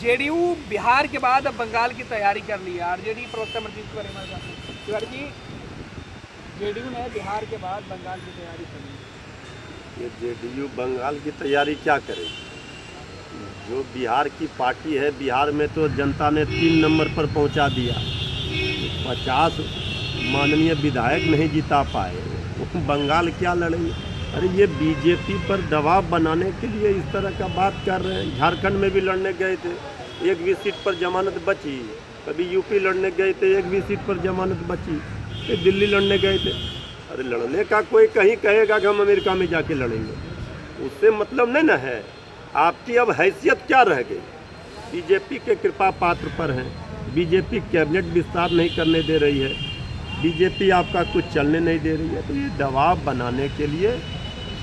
JDU Bihar के बाद अब बंगाल की तैयारी कर ली है। आरजेडी प्रवक्ता मंत्री के बारे में तिवारी जी, जेडीयू ने बिहार के बाद बंगाल की तैयारी कर ली। ये जेडीयू बंगाल की तैयारी क्या करेगी? जो बिहार की पार्टी है, बिहार में तो जनता ने 3 नंबर पर पहुंचा दिया। 50 माननीय विधायक नहीं जिता पाए, वो बंगाल क्या लड़ेंगे? अरे ये बीजेपी पर दबाव बनाने के लिए इस तरह का बात कर रहे हैं। झारखंड में भी लड़ने गए थे, एक भी सीट पर जमानत बची। कभी यूपी लड़ने गए थे, एक भी सीट पर जमानत बची। फिर दिल्ली लड़ने गए थे। अरे लड़ने का कोई कहीं कहेगा कि हम अमेरिका में जाके लड़ेंगे, उससे मतलब नहीं ना है। आपकी अब हैसियत क्या रह गई? बीजेपी के कृपा पात्र पर हैं, बीजेपी कैबिनेट विस्तार नहीं करने दे रही है, बीजेपी आपका कुछ चलने नहीं दे रही है। तो ये दबाव बनाने के लिए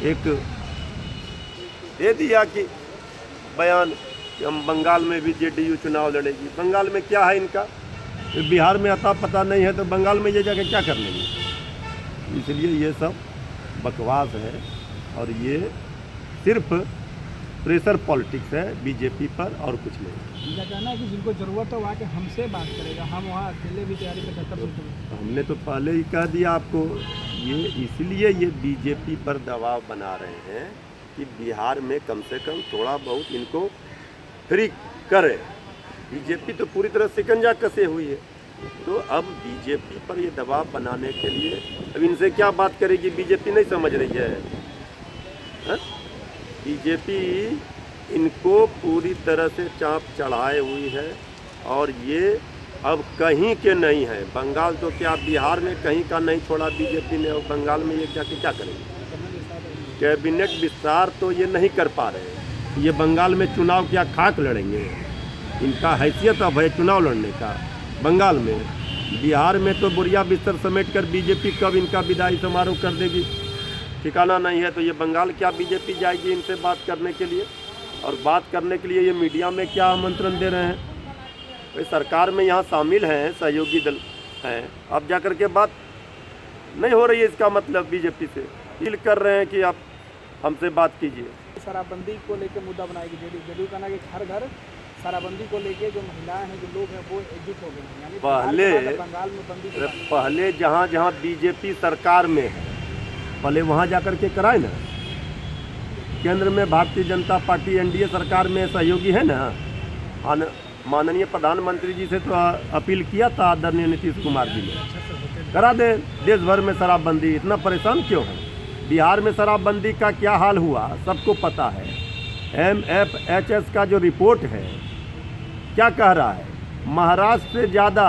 एक दे दिया कि बयान कि हम बंगाल में भी जेडीयू चुनाव लड़ेगी। बंगाल में क्या है इनका? बिहार में अता पता नहीं है, तो बंगाल में ये जाके क्या कर लेंगे? इसलिए ये सब बकवास है और ये सिर्फ प्रेशर पॉलिटिक्स है बीजेपी पर और कुछ नहीं। इनका कहना है कि जिनको ज़रूरत हो वहाँ के हमसे बात करेगा, हम वहाँ अकेले भी तैयारी कर सकते हैं। हमने तो पहले ही कह दिया आपको, ये इसलिए ये बीजेपी पर दबाव बना रहे हैं कि बिहार में कम से कम थोड़ा बहुत इनको फ्री करे। बीजेपी तो पूरी तरह शिकंजा कसे हुई है, तो अब बीजेपी पर ये दबाव बनाने के लिए अब इनसे क्या बात करेगी? बीजेपी नहीं समझ रही है, हा? बीजेपी इनको पूरी तरह से चाँप चढ़ाए हुई है और ये अब कहीं के नहीं है। बंगाल तो क्या, बिहार में कहीं का नहीं छोड़ा बीजेपी ने, और बंगाल में ये जाके क्या करेंगे? कैबिनेट विस्तार तो ये नहीं कर पा रहे हैं। ये बंगाल में चुनाव क्या खाक लड़ेंगे? इनका हैसियत अब है चुनाव लड़ने का बंगाल में। बिहार में तो बुढ़िया बिस्तर समेट कर बीजेपी कब इनका विदाई समारोह कर देगी ठिकाना नहीं है। तो ये बंगाल क्या बीजेपी जाएगी इनसे बात करने के लिए? और बात करने के लिए ये मीडिया में क्या आमंत्रण दे रहे हैं? भाई सरकार में यहाँ शामिल हैं, सहयोगी दल हैं, अब जाकर के बात नहीं हो रही है। इसका मतलब बीजेपी से अपील कर रहे हैं कि आप हमसे बात कीजिए। शराबबंदी को लेकर मुद्दा बनाएगी जेडीयू कहना कि हर घर शराबबंदी को लेके जो महिलाएं हैं, जो लोग हैं, वो एकजुट हो गए हैं। यानी बंगाल में बंदी पहले जहाँ जहाँ बीजेपी सरकार में है, पहले वहाँ जाकर के कराए ना। केंद्र में भारतीय जनता पार्टी एनडीए सरकार में सहयोगी है ना। माननीय प्रधानमंत्री जी से तो अपील किया था आदरणीय नीतीश कुमार जी ने, करा दे देश भर में शराबबंदी। इतना परेशान क्यों है? बिहार में शराबबंदी का क्या हाल हुआ सबको पता है। MFHS का जो रिपोर्ट है क्या कह रहा है? महाराष्ट्र से ज़्यादा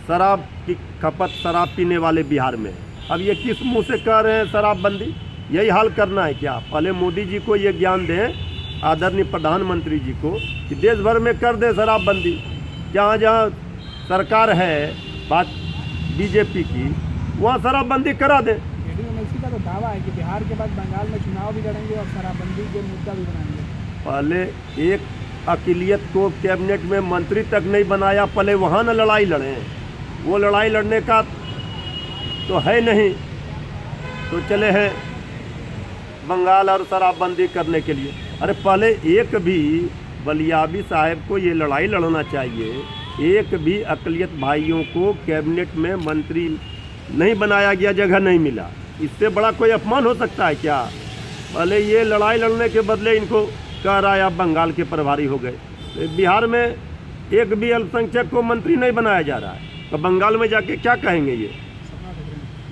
शराब की खपत शराब पीने वाले बिहार में। अब ये किस मुंह से कह रहे हैं शराबबंदी? यही हाल करना है क्या? पहले मोदी जी को ये ज्ञान दें, आदरणीय प्रधानमंत्री जी को, कि देश भर में कर दे शराबबंदी। जहाँ जहाँ सरकार है बात बीजेपी की, वहाँ शराबबंदी करा दें। जेडीयू में इसी का तो दावा है कि बिहार के बाद बंगाल में चुनाव भी लड़ेंगे और शराबबंदी के मुद्दा भी बनाएंगे। पहले एक अक़लियत को कैबिनेट में मंत्री तक नहीं बनाया, पहले वहाँ न लड़ाई लड़ें। वो लड़ाई लड़ने का तो है नहीं, तो चले हैं बंगाल और शराबबंदी करने के लिए। अरे पहले एक भी बलियाबी साहब को ये लड़ाई लड़ना चाहिए। एक भी अक़लियत भाइयों को कैबिनेट में मंत्री नहीं बनाया गया, जगह नहीं मिला। इससे बड़ा कोई अपमान हो सकता है क्या? पहले ये लड़ाई लड़ने के बदले इनको कह रहा है आप बंगाल के प्रभारी हो गए। बिहार में एक भी अल्पसंख्यक को मंत्री नहीं बनाया जा रहा है, तो बंगाल में जाके क्या कहेंगे?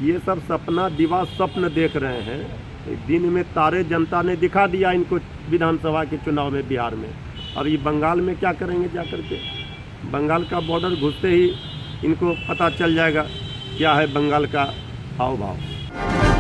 ये सब सपना दिवा स्वप्न देख रहे हैं। दिन में तारे जनता ने दिखा दिया इनको विधानसभा के चुनाव में बिहार में। अब ये बंगाल में क्या करेंगे जाकर के? बंगाल का बॉर्डर घुसते ही इनको पता चल जाएगा क्या है बंगाल का हाव भाव।